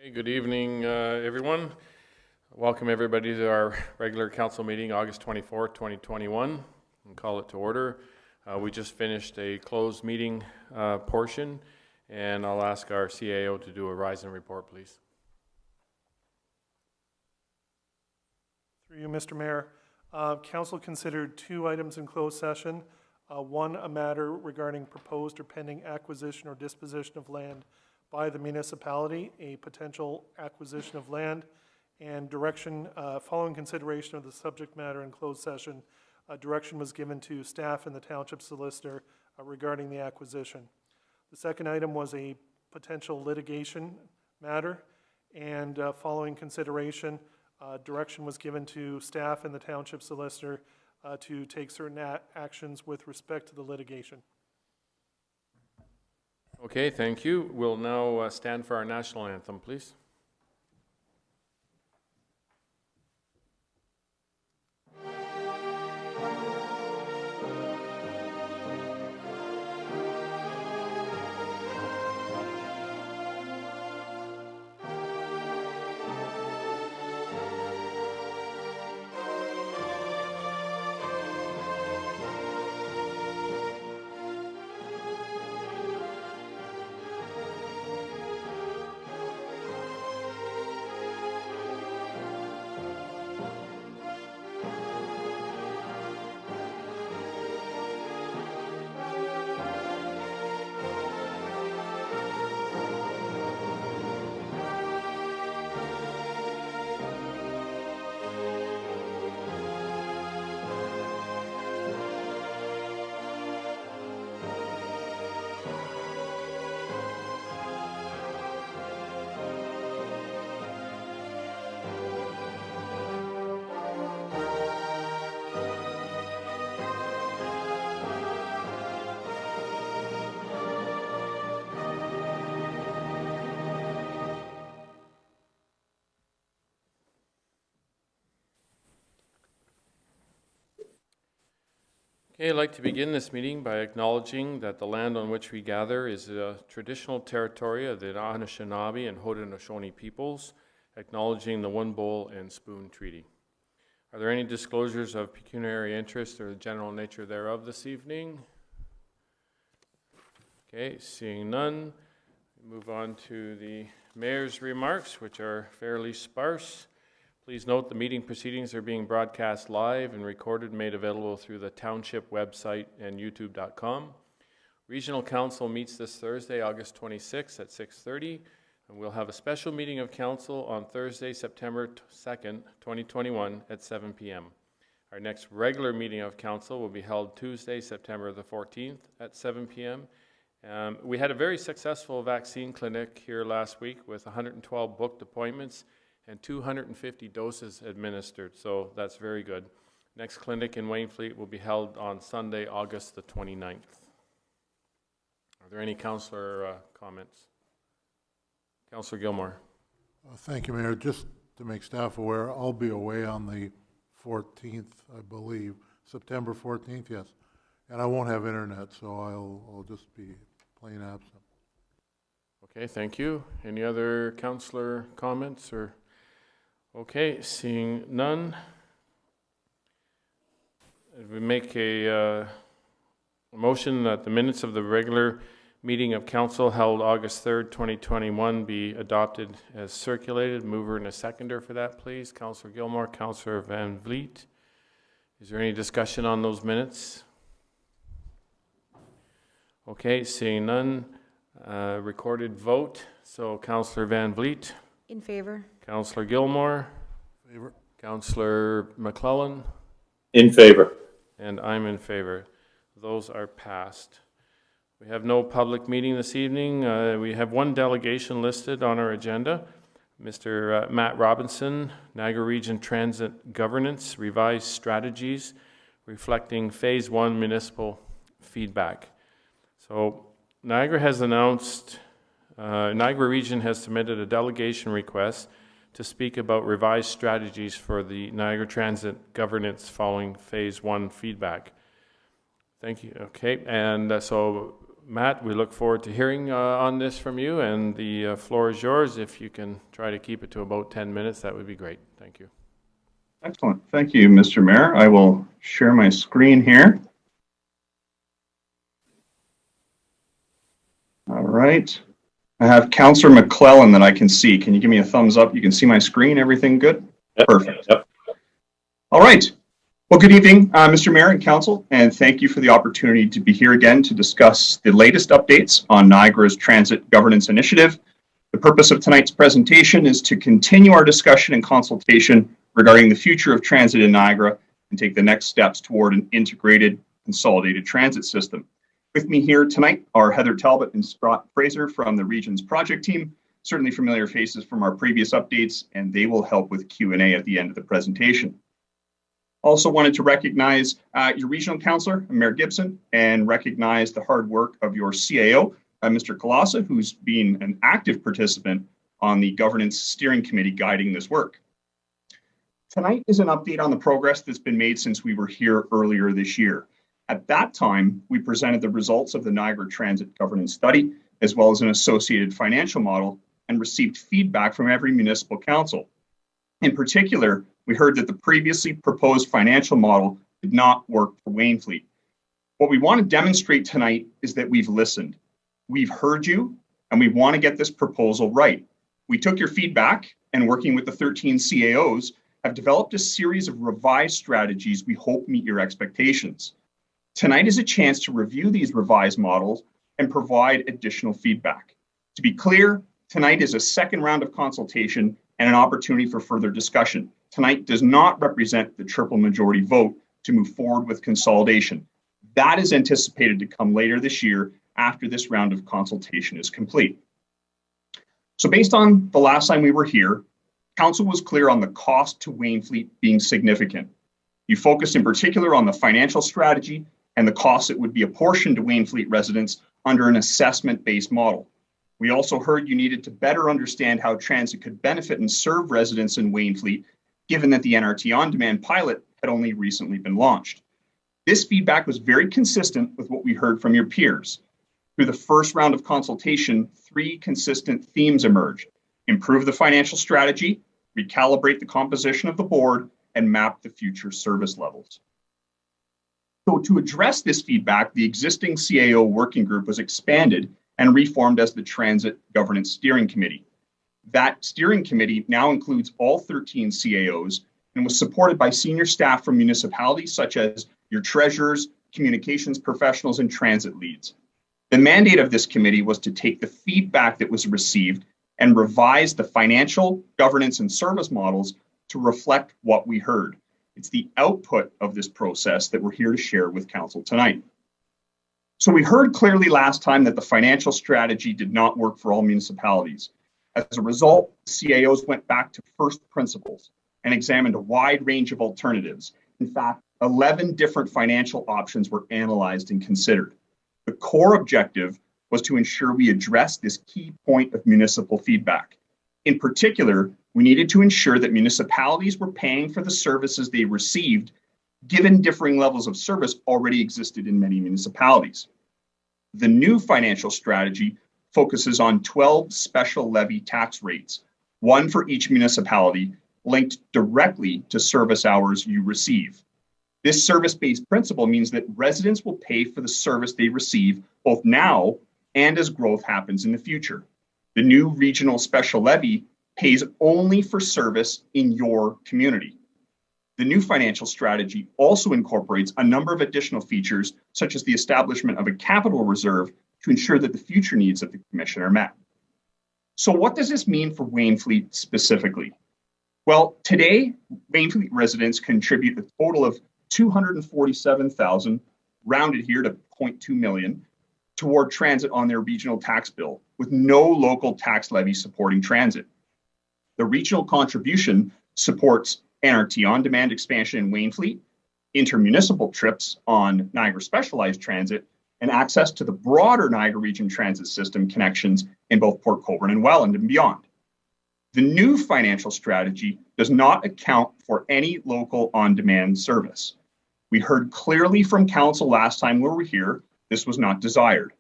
Okay, good evening, everyone. Welcome everybody to our regular council meeting, August 24th, 2021, and call it to order. We just finished a closed meeting portion, and I'll ask our CAO to do a rise and report, please. Through you, Mr. Mayor. Council considered two items in closed session. One, a matter regarding proposed or pending acquisition or disposition of land by the municipality, a potential acquisition of land, and direction, following consideration of the subject matter in closed session, direction was given to staff and the township solicitor regarding the acquisition. The second item was a potential litigation matter, and following consideration, direction was given to staff and the township solicitor to take certain actions with respect to the litigation. Okay, thank you. We'll now stand for our national anthem, please. Okay, I'd like to begin this meeting by acknowledging that the land on which we gather is the traditional territory of the Anishinaabe and Haudenosaunee peoples, acknowledging the One Bowl and Spoon Treaty. Are there any disclosures of pecuniary interest or the general nature thereof this evening? Okay, seeing none, we move on to the mayor's remarks, which are fairly sparse. Please note the meeting proceedings are being broadcast live and recorded and made available through the township website and youtube.com. Regional Council meets this Thursday, August 26th at 6:30, and we'll have a special meeting of council on Thursday, September 2nd, 2021 at 7 p.m. Our next regular meeting of council will be held Tuesday, September the 14th at 7 p.m. We had a very successful vaccine clinic here last week with 112 booked appointments and 250 doses administered, so that's very good. Next clinic in Wainfleet will be held on Sunday, August the 29th. Are there any councillor comments? Councillor Gilmore. Thank you, Mayor. Just to make staff aware, I'll be away on the 14th, I believe, September 14th, yes. And I won't have internet, so I'll just be plain absent. Okay, thank you. Any other councillor comments or? Okay, seeing none, we make a motion that the minutes of the regular meeting of council held August 3rd, 2021 be adopted as circulated. Mover and a seconder for that, please. Councillor Gilmore, Councillor Van Vliet. Is there any discussion on those minutes? Okay, seeing none, recorded vote. So Councillor Van Vliet. In favor. Councillor Gilmore. Favor. Councillor McClellan. In favor. And I'm in favor. Those are passed. We have no public meeting this evening. We have one delegation listed on our agenda. Mr. Matt Robinson, Niagara Region Transit Governance, Revised Strategies, reflecting Phase 1 municipal feedback. So Niagara has announced Niagara Region has submitted a delegation request to speak about revised strategies for the Niagara Transit governance following Phase 1 feedback. Thank you. Okay, and so Matt, we look forward to hearing on this from you, and the floor is yours. If you can try to keep it to about 10 minutes, that would be great. Thank you. Excellent. Thank you, Mr. Mayor. I will share my screen here. All right. I have Councillor McClellan that I can see. Can you give me a thumbs up? You can see my screen. Everything good? Yep. Perfect. Yep. All right. Well, good evening, Mr. Mayor and Council, and thank you for the opportunity to be here again to discuss the latest updates on Niagara's Transit Governance Initiative. The purpose of tonight's presentation is to continue our discussion and consultation regarding the future of transit in Niagara and take the next steps toward an integrated, consolidated transit system. With me here tonight are Heather Talbot and Scott Fraser from the Region's project team, certainly familiar faces from our previous updates, and they will help with Q&A at the end of the presentation. Also wanted to recognize your regional councillor, Mayor Gibson, and recognize the hard work of your CAO, Mr. Kalasa, who's been an active participant on the governance steering committee guiding this work. Tonight is an update on the progress that's been made since we were here earlier this year. At that time, we presented the results of the Niagara Transit Governance Study, as well as an associated financial model, and received feedback from every municipal council. In particular, we heard that the previously proposed financial model did not work for Wainfleet. What we want to demonstrate tonight is that we've listened. We've heard you, and we want to get this proposal right. We took your feedback, and working with the 13 CAOs, have developed a series of revised strategies we hope meet your expectations. Tonight is a chance to review these revised models and provide additional feedback. To be clear, tonight is a second round of consultation and an opportunity for further discussion. Tonight does not represent the triple majority vote to move forward with consolidation. That is anticipated to come later this year after this round of consultation is complete. So based on the last time we were here, Council was clear on the cost to Wainfleet being significant. You focused in particular on the financial strategy and the cost it would be apportioned to Wainfleet residents under an assessment-based model. We also heard you needed to better understand how transit could benefit and serve residents in Wainfleet, given that the NRT on-demand pilot had only recently been launched. This feedback was very consistent with what we heard from your peers. Through the first round of consultation, 3 consistent themes emerged: improve the financial strategy, recalibrate the composition of the board, and map the future service levels. So to address this feedback, the existing CAO working group was expanded and reformed as the Transit Governance Steering Committee. That steering committee now includes all 13 CAOs and was supported by senior staff from municipalities such as your treasurers, communications professionals, and transit leads. The mandate of this committee was to take the feedback that was received and revise the financial, governance, and service models to reflect what we heard. It's the output of this process that we're here to share with Council tonight. So we heard clearly last time that the financial strategy did not work for all municipalities. As a result, CAOs went back to first principles and examined a wide range of alternatives. In fact, 11 different financial options were analyzed and considered. The core objective was to ensure we addressed this key point of municipal feedback. In particular, we needed to ensure that municipalities were paying for the services they received, given differing levels of service already existed in many municipalities. The new financial strategy focuses on 12 special levy tax rates, one for each municipality, linked directly to service hours you receive. This service-based principle means that residents will pay for the service they receive both now and as growth happens in the future. The new regional special levy pays only for service in your community. The new financial strategy also incorporates a number of additional features, such as the establishment of a capital reserve to ensure that the future needs of the Commission are met. So what does this mean for Wainfleet specifically? Well, today, Wainfleet residents contribute a total of $247,000, rounded here to 0.2 million, toward transit on their regional tax bill, with no local tax levy supporting transit. The regional contribution supports NRT on-demand expansion in Wainfleet, intermunicipal trips on Niagara Specialized Transit, and access to the broader Niagara Region Transit System connections in both Port Colborne and Welland and beyond. The new financial strategy does not account for any local on-demand service. We heard clearly from Council last time we were here, this was not desired.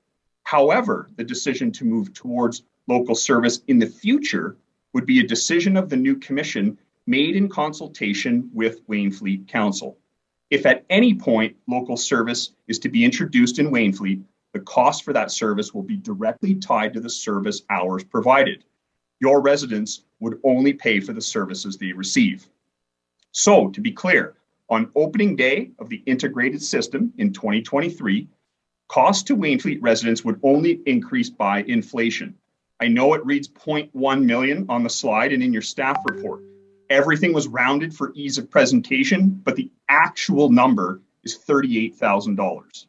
However, the decision to move towards local service in the future would be a decision of the new commission made in consultation with Wainfleet Council. If at any point local service is to be introduced in Wainfleet, the cost for that service will be directly tied to the service hours provided. Your residents would only pay for the services they receive. So, to be clear, on opening day of the integrated system in 2023, costs to Wainfleet residents would only increase by inflation. I know it reads 0.1 million on the slide and in your staff report. Everything was rounded for ease of presentation, but the actual number is $38,000.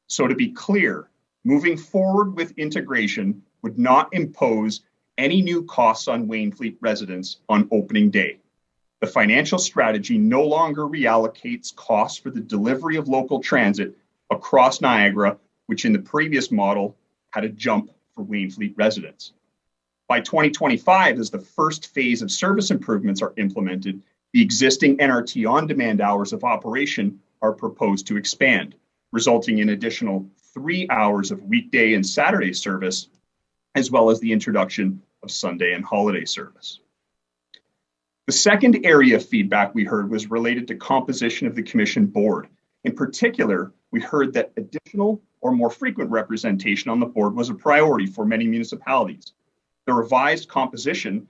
So to be clear, moving forward with integration would not impose any new costs on Wainfleet residents on opening day. The financial strategy no longer reallocates costs for the delivery of local transit across Niagara, which in the previous model had a jump for Wainfleet residents. By 2025, as the first phase of service improvements are implemented, the existing NRT on-demand hours of operation are proposed to expand, resulting in additional 3 hours of weekday and Saturday service, as well as the introduction of Sunday and holiday service. The second area of feedback we heard was related to composition of the Commission board. In particular, we heard that additional or more frequent representation on the board was a priority for many municipalities. The revised composition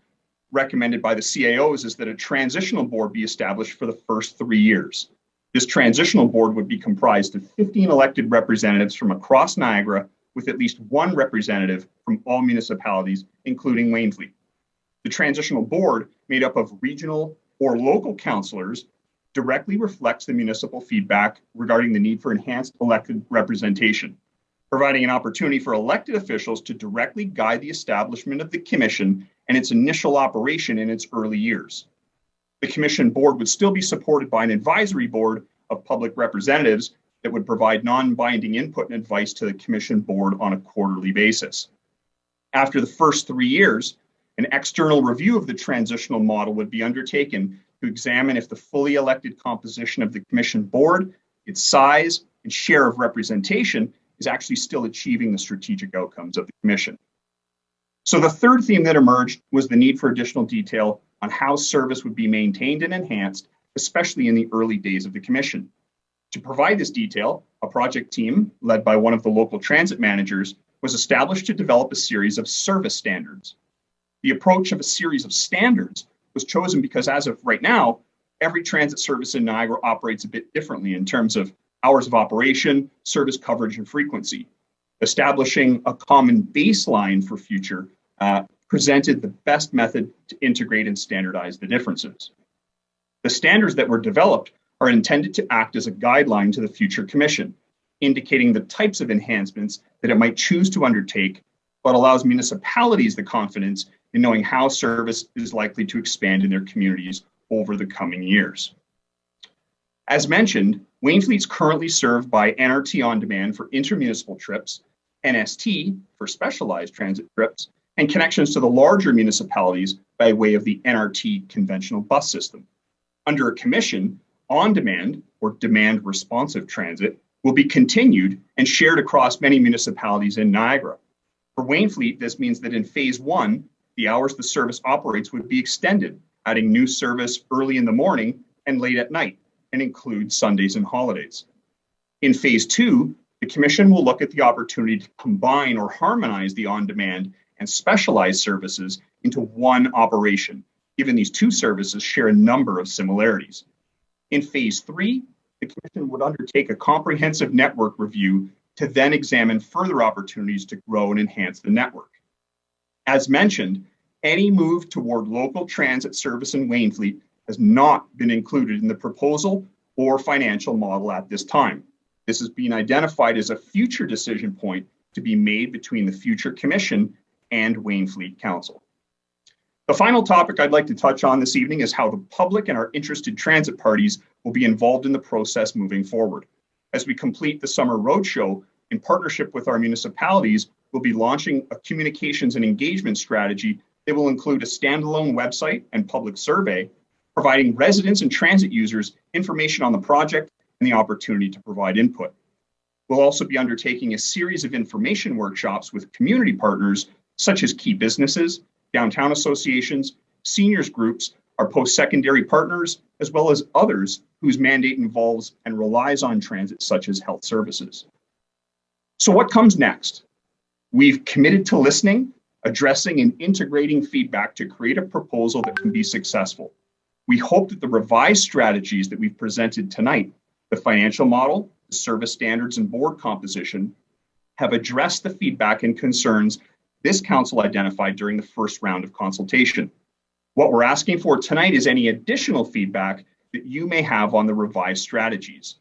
recommended by the CAOs is that a transitional board be established for the first 3 years. This transitional board would be comprised of 15 elected representatives from across Niagara, with at least one representative from all municipalities, including Wainfleet. The transitional board, made up of regional or local councillors, directly reflects the municipal feedback regarding the need for enhanced elected representation, providing an opportunity for elected officials to directly guide the establishment of the Commission and its initial operation in its early years. The Commission board would still be supported by an advisory board of public representatives that would provide non-binding input and advice to the Commission board on a quarterly basis. After the first 3 years, an external review of the transitional model would be undertaken to examine if the fully elected composition of the Commission board, its size, and share of representation is actually still achieving the strategic outcomes of the Commission. So the third theme that emerged was the need for additional detail on how service would be maintained and enhanced, especially in the early days of the Commission. To provide this detail, a project team led by one of the local transit managers was established to develop a series of service standards. The approach of a series of standards was chosen because as of right now, every transit service in Niagara operates a bit differently in terms of hours of operation, service coverage, and frequency. Establishing a common baseline for future presented the best method to integrate and standardize the differences. The standards that were developed are intended to act as a guideline to the future Commission, indicating the types of enhancements that it might choose to undertake, but allows municipalities the confidence in knowing how service is likely to expand in their communities over the coming years. As mentioned, Wainfleet is currently served by NRT On Demand for intermunicipal trips, NST for specialized transit trips, and connections to the larger municipalities by way of the NRT conventional bus system. Under a commission, On Demand, or demand responsive transit, will be continued and shared across many municipalities in Niagara. For Wainfleet, this means that in phase 1, the hours the service operates would be extended, adding new service early in the morning and late at night, and include Sundays and holidays. In phase 2, the Commission will look at the opportunity to combine or harmonize the on-demand and specialized services into one operation, given these two services share a number of similarities. In phase 3, the Commission would undertake a comprehensive network review to then examine further opportunities to grow and enhance the network. As mentioned, any move toward local transit service in Wainfleet has not been included in the proposal or financial model at this time. This has been identified as a future decision point to be made between the future Commission and Wainfleet Council. The final topic I'd like to touch on this evening is how the public and our interested transit parties will be involved in the process moving forward. As we complete the summer roadshow, in partnership with our municipalities, we'll be launching a communications and engagement strategy that will include a standalone website and public survey, providing residents and transit users information on the project and the opportunity to provide input. We'll also be undertaking a series of information workshops with community partners, such as key businesses, downtown associations, seniors groups, our post-secondary partners, as well as others whose mandate involves and relies on transit, such as health services. So what comes next? We've committed to listening, addressing, and integrating feedback to create a proposal that can be successful. We hope that the revised strategies that we've presented tonight, the financial model, the service standards, and board composition, have addressed the feedback and concerns this council identified during the first round of consultation. What we're asking for tonight is any additional feedback that you may have on the revised strategies.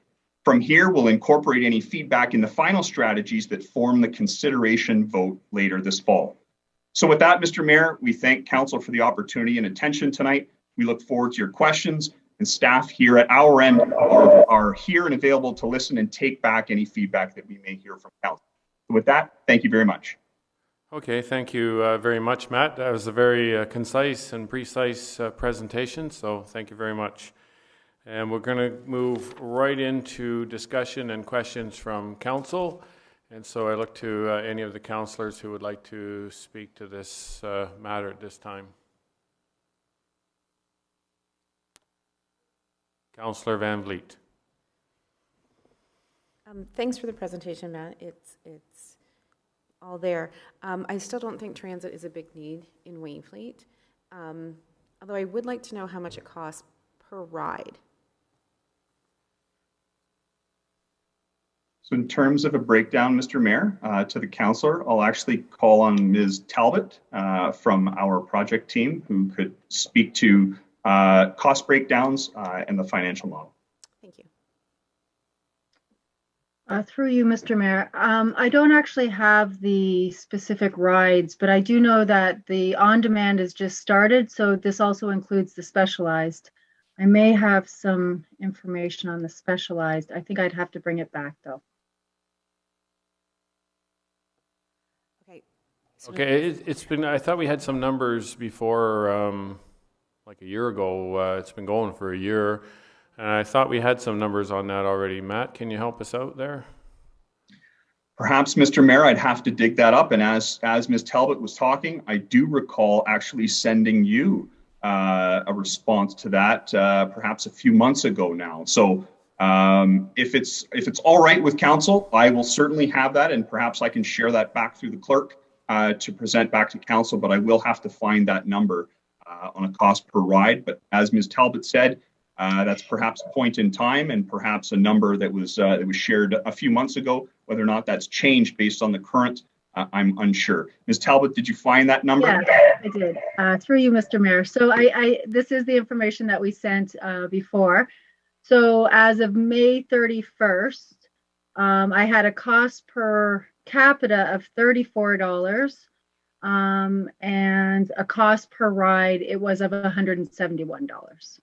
From here, we'll incorporate any feedback in the final strategies that form the consideration vote later this fall. So with that, Mr. Mayor, we thank council for the opportunity and attention tonight. We look forward to your questions, and staff here at our end are here and available to listen and take back any feedback that we may hear from council. So with that, thank you very much. Okay, thank you very much, Matt. That was a very concise and precise presentation, so thank you very much. And we're going to move right into discussion and questions from council. And so I look to any of the councillors who would like to speak to this matter at this time. Councillor Van Vliet. Thanks for the presentation, Matt. It's all there. I still don't think transit is a big need in Wainfleet, although I would like to know how much it costs per ride. So in terms of a breakdown, Mr. Mayor, to the councillor, I'll actually call on Ms. Talbot from our project team, who could speak to cost breakdowns and the financial model. Thank you. Through you, Mr. Mayor. I don't actually have the specific rides, but I do know that the on-demand is just started, so this also includes the specialized. I may have some information on the specialized. I think I'd have to bring it back, though. Okay. So Okay, it's been, I thought we had some numbers before, like a year ago. It's been going for a year. And I thought we had some numbers on that already. Matt, can you help us out there? Perhaps, Mr. Mayor, I'd have to dig that up. And as Ms. Talbot was talking, I do recall actually sending you a response to that perhaps a few months ago now. So if it's all right with council, I will certainly have that, and perhaps I can share that back through the clerk to present back to council, but I will have to find that number on a cost per ride. But as Ms. Talbot said, that's perhaps a point in time and perhaps a number that was shared a few months ago. Whether or not that's changed based on the current, I'm unsure. Ms. Talbot, did you find that number? Yeah, I did. Through you, Mr. Mayor. So this is the information that we sent before. So as of May 31st, I had a cost per capita of $34. And a cost per ride, it was of $171.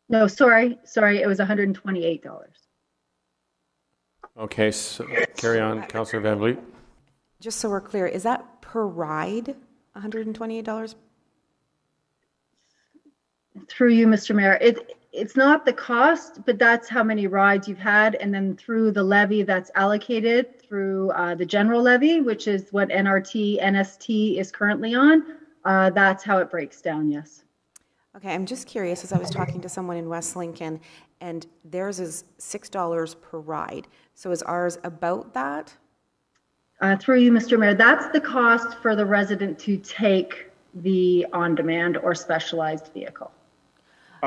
No, sorry, it was $128. Okay, so carry on, Councillor Van Vliet. just so we're clear, is that per ride, $128? Through you, Mr. Mayor, it's not the cost, but that's how many rides you've had, and then through the levy that's allocated through the general levy, which is what NST is currently on. That's how it breaks down. Yes. Okay, I'm just curious, as I was talking to someone in West Lincoln, and theirs is $6 per ride. So is ours about that? Through you, Mr. Mayor, that's the cost for the resident to take the on-demand or specialized vehicle.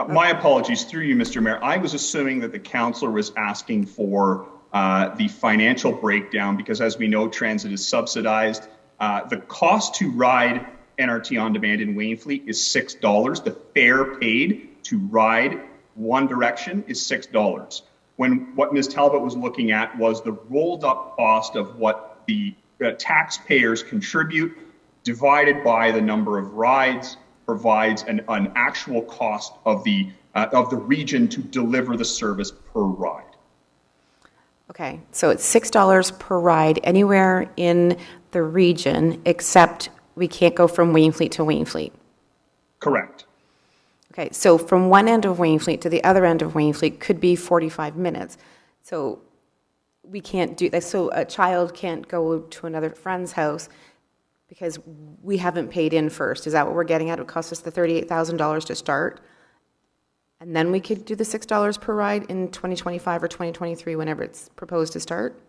My apologies, through you, Mr. Mayor. I was assuming that the councillor was asking for the financial breakdown because, as we know, transit is subsidized. The cost to ride NRT on demand in Wainfleet is $6. The fare paid to ride one direction is $6. What Ms. Talbot was looking at was the rolled up cost of what the taxpayers contribute divided by the number of rides provides an actual cost of the region to deliver the service per ride. Okay, so it's $6 per ride anywhere in the region, except we can't go from Wainfleet to Wainfleet. Correct. Okay, so from one end of Wainfleet to the other end of Wainfleet could be 45 minutes. So we can't do that. So a child can't go to another friend's house because we haven't paid in first. Is that what we're getting at? It would cost us the $38,000 to start? And then we could do the $6 per ride in 2025 or 2023, whenever it's proposed to start?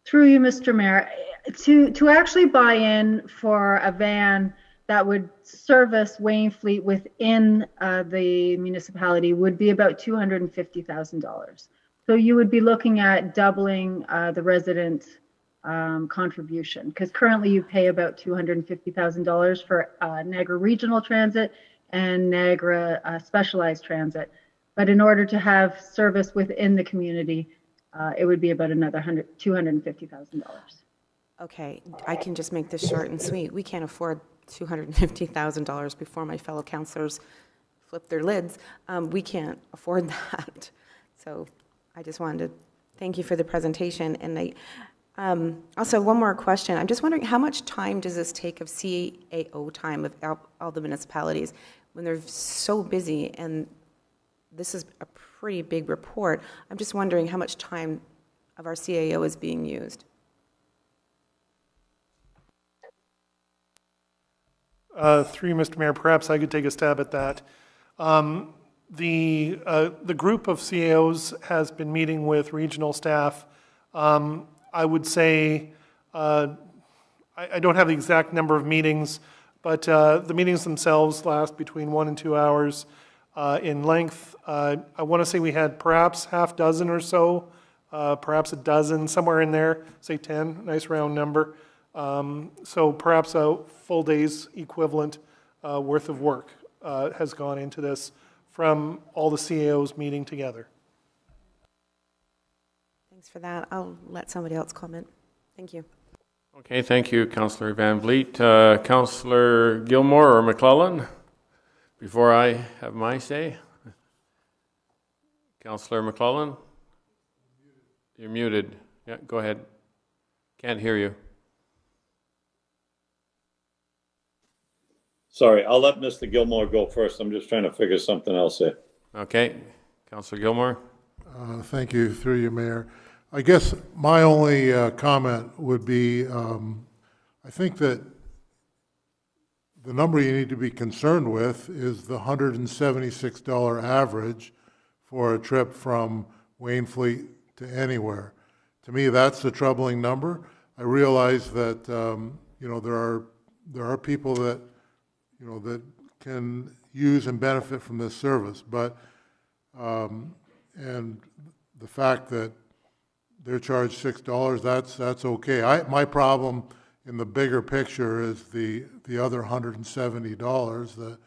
Through you, Mr. Mayor, to actually buy in for a van that would service Wainfleet within the municipality would be about $250,000. So you would be looking at doubling the resident contribution, because currently you pay about $250,000 for Niagara Regional Transit and Niagara Specialized Transit. But in order to have service within the community, it would be about another $250,000. Okay, I can just make this short and sweet. We can't afford $250,000 before my fellow councillors flip their lids. We can't afford that. So I just wanted to thank you for the presentation. And I also, one more question. I'm just wondering, how much time does this take of CAO time of all the municipalities when they're so busy? And this is a pretty big report. I'm just wondering how much time of our CAO is being used. Through you, Mr. Mayor, perhaps I could take a stab at that. The group of CAOs has been meeting with regional staff. I would say, I don't have the exact number of meetings, but the meetings themselves last between 1 and 2 hours in length. I want to say we had perhaps half dozen or so, perhaps a dozen, somewhere in there, say 10, nice round number. So perhaps a full day's equivalent worth of work has gone into this from all the CAOs meeting together. Thanks for that. I'll let somebody else comment. Thank you. Okay, thank you, Councillor Van Vliet. Councillor Gilmore or McClellan, before I have my say. Councillor McClellan? You're muted. Yeah, go ahead. Can't hear you. Sorry, I'll let Mr. Gilmore go first. I'm just trying to figure something else here. Okay, Councillor Gilmore. Thank you, through you, Mayor. I guess my only comment would be, I think that the number you need to be concerned with is the $176 average for a trip from Wainfleet to anywhere. To me, that's the troubling number. I realize that you know, there are people that that can use and benefit from this service, but and the fact that they're charged $6, that's okay. My problem in the bigger picture is the other $170 that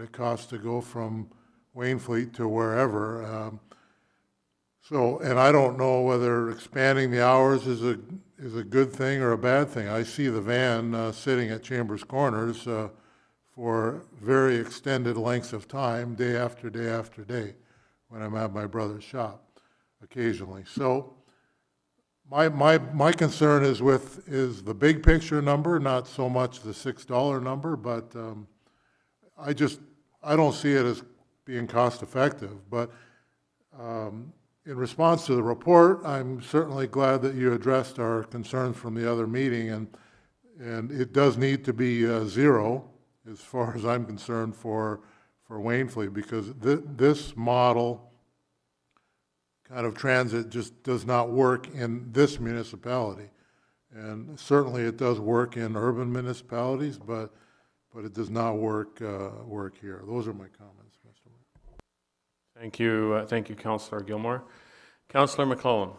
it costs to go from Wainfleet to wherever. So, and I don't know whether expanding the hours is a good thing or a bad thing. I see the van sitting at Chambers Corners for very extended lengths of time, day after day after day, when I'm at my brother's shop occasionally. So my concern is the big picture number, not so much the $6 number, but I don't see it as being cost effective. But in response to the report, I'm certainly glad that you addressed our concerns from the other meeting, and it does need to be zero, as far as I'm concerned, for Wainfleet, because this model kind of transit just does not work in this municipality. And certainly it does work in urban municipalities, but it does not work here. Those are my comments, Mr. Mayor. Thank you, Councillor Gilmore. Councillor McClellan.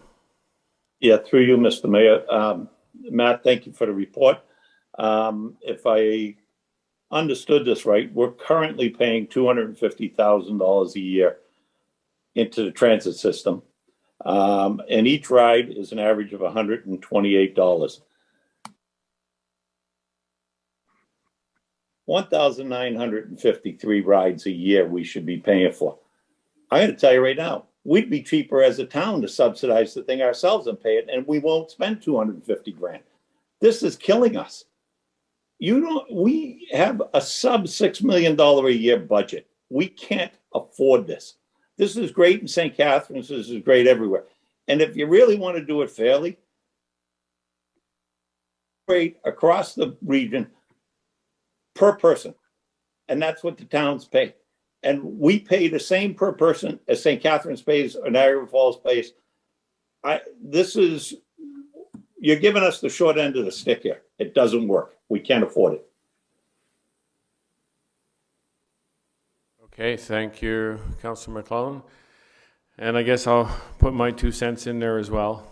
Yeah, through you, Mr. Mayor. Matt, thank you for the report. If I understood this right, we're currently paying $250,000 a year into the transit system. And each ride is an average of $128. 1,953 rides a year we should be paying for. I'm going to tell you right now, we'd be cheaper as a town to subsidize the thing ourselves and pay it, and we won't spend $250 grand. This is killing us. We have a sub $6 million a year budget. We can't afford this. This is great in St. Catharines. This is great everywhere. And if you really want to do it fairly, rate across the region per person. And that's what the towns pay. And we pay the same per person as St. Catharines pays or Niagara Falls pays. You're giving us the short end of the stick here. It doesn't work. We can't afford it. Okay, thank you, Councillor McClellan. And I guess I'll put my 2 cents in there as well.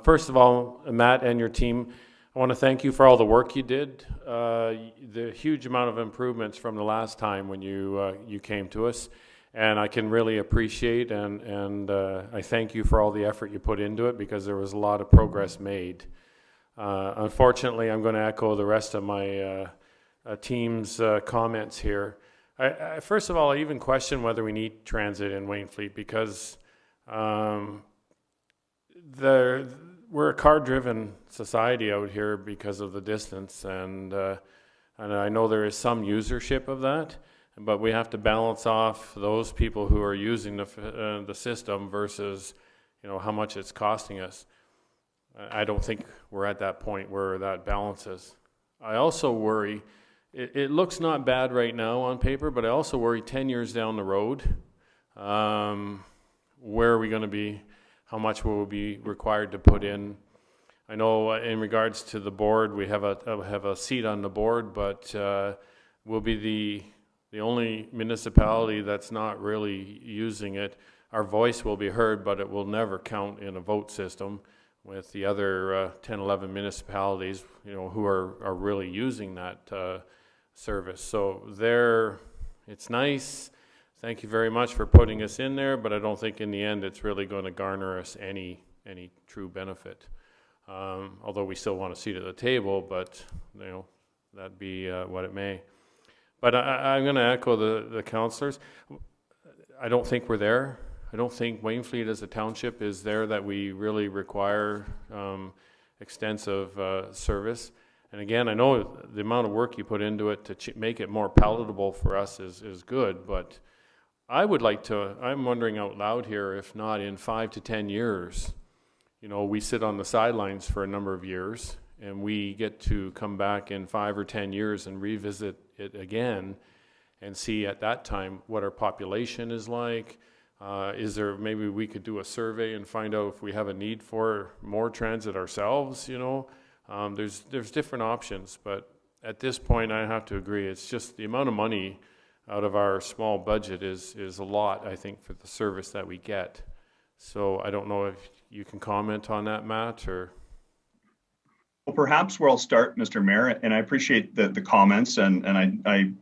First of all, Matt and your team, I want to thank you for all the work you did. The huge amount of improvements from the last time when you came to us, and I can really appreciate and I thank you for all the effort you put into it, because there was a lot of progress made. Unfortunately, I'm going to echo the rest of my team's comments here. First of all, I even question whether we need transit in Wainfleet, because we're a car-driven society out here because of the distance, and I know there is some usership of that, but we have to balance off those people who are using the system versus, how much it's costing us. I don't think we're at that point where that balances. I also worry. It looks not bad right now on paper, but I also worry 10 years down the road, where are we going to be? How much will we be required to put in? I know in regards to the board, we have a seat on the board, but we'll be the only municipality that's not really using it. Our voice will be heard, but it will never count in a vote system with the other 10, 11 municipalities, who are really using that service. So it's nice. Thank you very much for putting us in there, but I don't think in the end it's really going to garner us any true benefit. Although we still want a seat at the table, but that'd be what it may. But I'm going to echo the councillors. I don't think we're there. I don't think Wainfleet as a township is there that we really require extensive service. And again, I know the amount of work you put into it to make it more palatable for us is good, but I'm wondering out loud here, if not in 5 to 10 years, we sit on the sidelines for a number of years, and we get to come back in 5 or 10 years and revisit it again and see at that time what our population is like. Maybe we could do a survey and find out if we have a need for more transit ourselves, There's different options, but at this point I have to agree, it's just the amount of money out of our small budget is a lot, I think, for the service that we get. So I don't know if you can comment on that, Matt, or... Well, perhaps where I'll start, Mr. Mayor, and I appreciate the comments, and I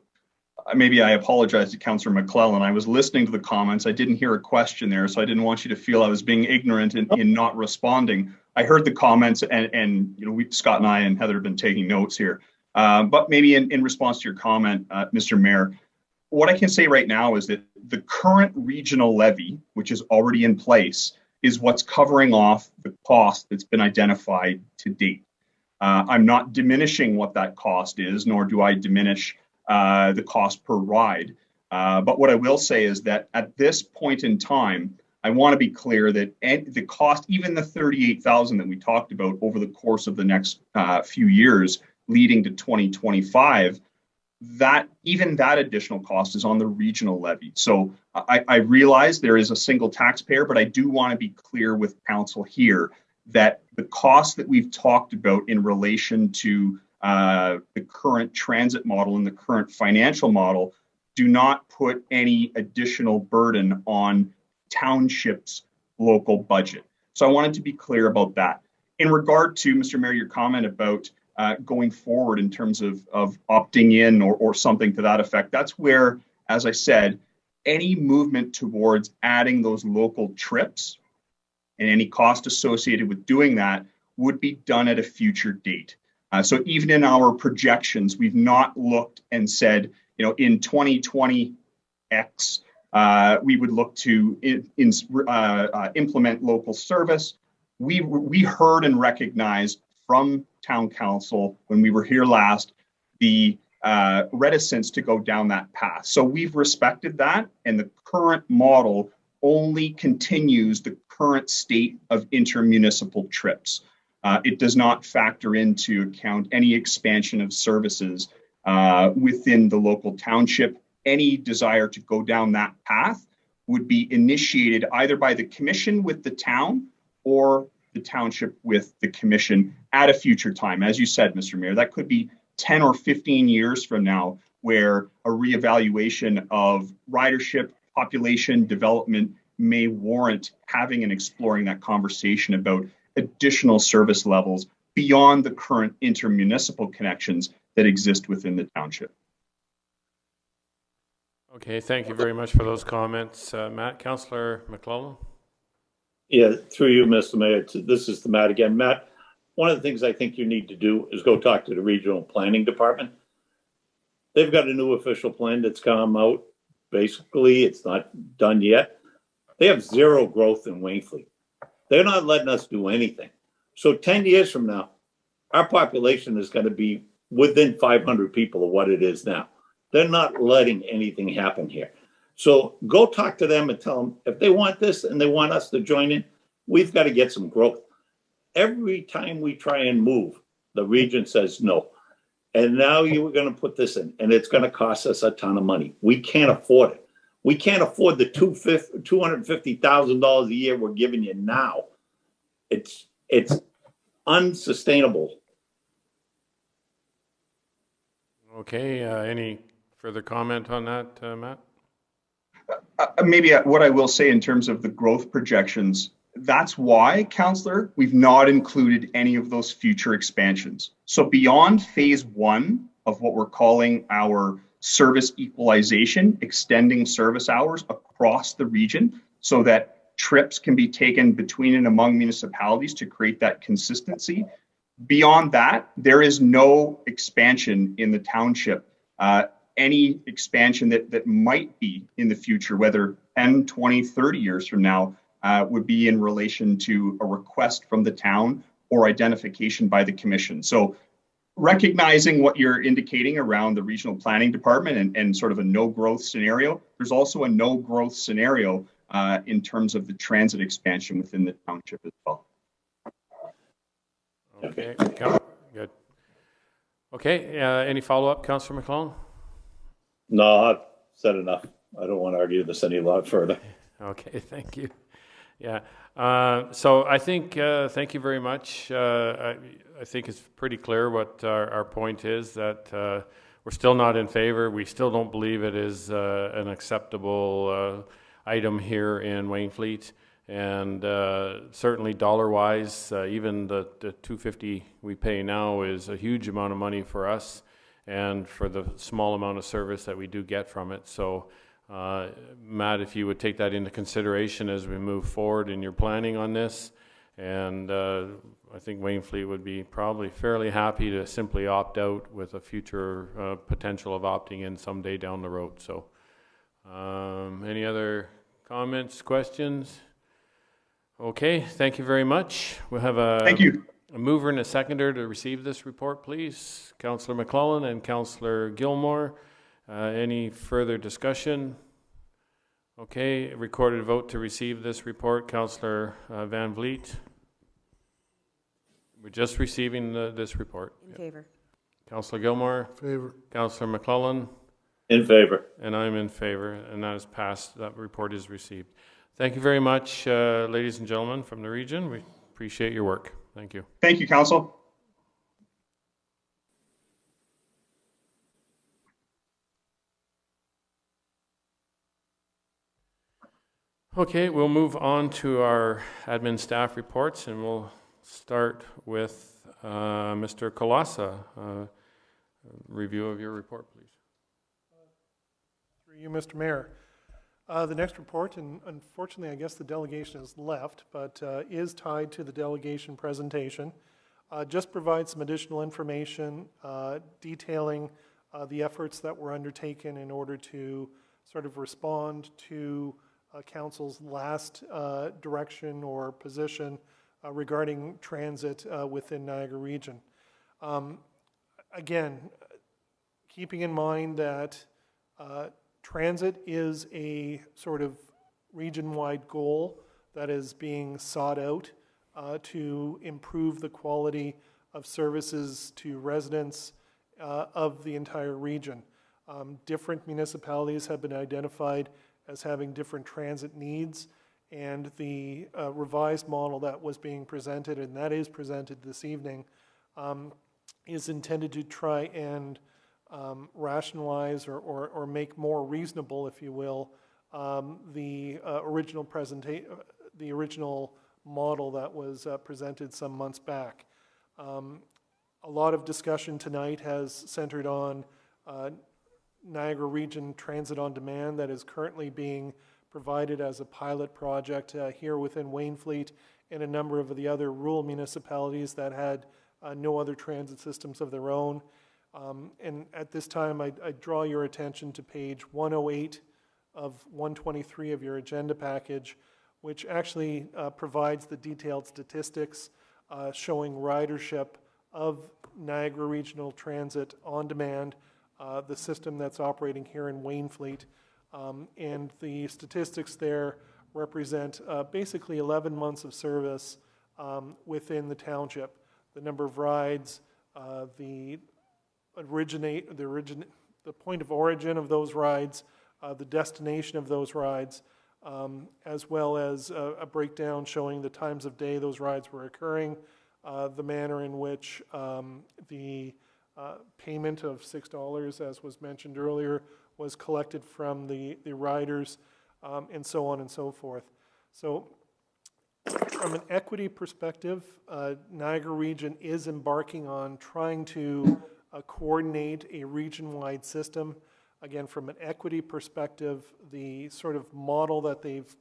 apologize to Councillor McClellan. I was listening to the comments. I didn't hear a question there, so I didn't want you to feel I was being ignorant in not responding. I heard the comments, and Scott and I and Heather have been taking notes here. But maybe in response to your comment, Mr. Mayor, what I can say right now is that the current regional levy, which is already in place, is what's covering off the cost that's been identified to date. I'm not diminishing what that cost is, nor do I diminish the cost per ride. But what I will say is that at this point in time, I want to be clear that the cost, even the $38,000 that we talked about over the course of the next few years leading to 2025, that additional cost is on the regional levy. So I realize there is a single taxpayer, but I do want to be clear with council here that the cost that we've talked about in relation to the current transit model and the current financial model do not put any additional burden on townships' local budget. So I wanted to be clear about that. In regard to, Mr. Mayor, your comment about going forward in terms of opting in or something to that effect, that's where, as I said, any movement towards adding those local trips and any cost associated with doing that would be done at a future date. So even in our projections, we've not looked and said, in 2020 X, we would look to implement local service. We heard and recognized from town council when we were here last the reticence to go down that path. So we've respected that, and the current model only continues the current state of intermunicipal trips. It does not factor into account any expansion of services within the local township. Any desire to go down that path would be initiated either by the commission with the town or the township with the commission at a future time. As you said, Mr. Mayor, that could be 10 or 15 years from now, where a reevaluation of ridership, population development may warrant having and exploring that conversation about additional service levels beyond the current intermunicipal connections that exist within the township. Okay, thank you very much for those comments. Matt, Councillor McClellan? Yeah, through you, Mr. Mayor, this is the Matt again. Matt, one of the things I think you need to do is go talk to the regional planning department. They've got a new official plan that's come out. Basically, it's not done yet. They have zero growth in Wainfleet. They're not letting us do anything. So 10 years from now, our population is going to be within 500 people of what it is now. They're not letting anything happen here. So go talk to them and tell them if they want this and they want us to join in, we've got to get some growth. Every time we try and move, the region says no. And now you were going to put this in, and it's going to cost us a ton of money. We can't afford it. We can't afford the $250,000 a year we're giving you now. It's unsustainable. Okay, any further comment on that, Matt? Maybe what I will say in terms of the growth projections, that's why, Councillor, we've not included any of those future expansions. So beyond phase one of what we're calling our service equalization, extending service hours across the region so that trips can be taken between and among municipalities to create that consistency. Beyond that, there is no expansion in the township. Any expansion that might be in the future, whether 10, 20, 30 years from now, would be in relation to a request from the town or identification by the commission. So recognizing what you're indicating around the regional planning department and sort of a no growth scenario, there's also a no growth scenario in terms of the transit expansion within the township as well. Okay, good. Okay, any follow-up, Councillor McClellan? No, I've said enough. I don't want to argue this any lot further. Okay, thank you. Yeah, so I think, thank you very much. I think it's pretty clear what our point is, that we're still not in favor. We still don't believe it is an acceptable item here in Wainfleet. And certainly dollar-wise, even the $250 we pay now is a huge amount of money for us and for the small amount of service that we do get from it. So Matt, if you would take that into consideration as we move forward in your planning on this, and I think Wainfleet would be probably fairly happy to simply opt out with a future potential of opting in someday down the road. So any other comments, questions? Okay, thank you very much. We'll have a mover and a seconder to receive this report, please. Councillor McClellan and Councillor Gilmore. Any further discussion? Okay, recorded vote to receive this report. Councillor Van Vliet. We're just receiving this report. In favor. Councillor Gilmore. Favor. Councillor McClellan. In favor. And I'm in favor, and that is passed. That report is received. Thank you very much, ladies and gentlemen from the region. We appreciate your work. Thank you. Thank you, Council. Okay, we'll move on to our admin staff reports, and we'll start with Mr. Kolasa. Review of your report, please. Through you, Mr. Mayor. The next report, and unfortunately I guess the delegation has left, but is tied to the delegation presentation, just provides some additional information detailing the efforts that were undertaken in order to sort of respond to Council's last direction or position regarding transit within Niagara Region. Again, keeping in mind that transit is a sort of region-wide goal that is being sought out to improve the quality of services to residents of the entire region. Different municipalities have been identified as having different transit needs, and the revised model that was being presented, and that is presented this evening, is intended to try and rationalize or make more reasonable, if you will, the original model that was presented some months back. A lot of discussion tonight has centered on Niagara Region Transit on Demand that is currently being provided as a pilot project here within Wainfleet and a number of the other rural municipalities that had no other transit systems of their own. And at this time, I draw your attention to page 108 of 123 of your agenda package, which actually provides the detailed statistics showing ridership of Niagara Regional Transit on Demand, the system that's operating here in Wainfleet. And the statistics there represent basically 11 months of service within the township. The number of rides, the point of origin of those rides, the destination of those rides, as well as a breakdown showing the times of day those rides were occurring, the manner in which the payment of $6, as was mentioned earlier, was collected from the riders, and so on and so forth. So from an equity perspective, Niagara Region is embarking on trying to coordinate a region-wide system. Again, from an equity perspective, the sort of model that they've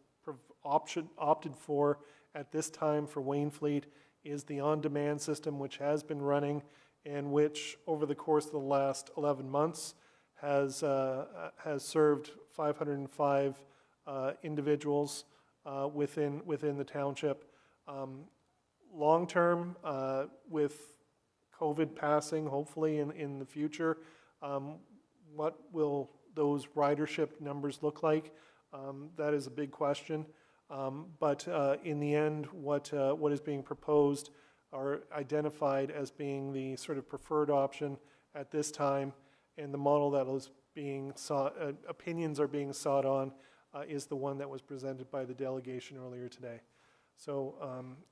opted for at this time for Wainfleet is the on-demand system, which has been running and which over the course of the last 11 months has served 505 individuals within the township. Long-term, with COVID passing, hopefully in the future, what will those ridership numbers look like? That is a big question. But in the end, what is being proposed are identified as being the sort of preferred option at this time, and the model that is being sought, opinions are being sought on, is the one that was presented by the delegation earlier today. So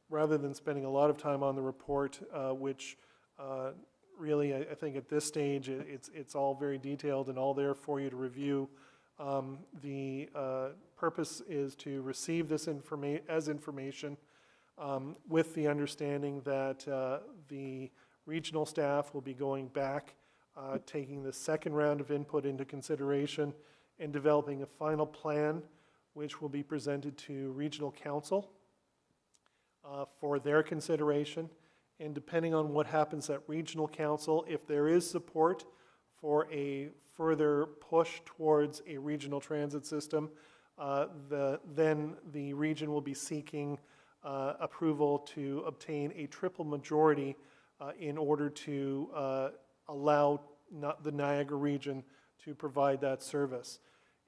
rather than spending a lot of time on the report, which really I think at this stage it's all very detailed and all there for you to review, the purpose is to receive this information with the understanding that the regional staff will be going back, taking the second round of input into consideration and developing a final plan which will be presented to regional council for their consideration. And depending on what happens at regional council, if there is support for a further push towards a regional transit system, then the region will be seeking approval to obtain a triple majority in order to allow the Niagara region to provide that service.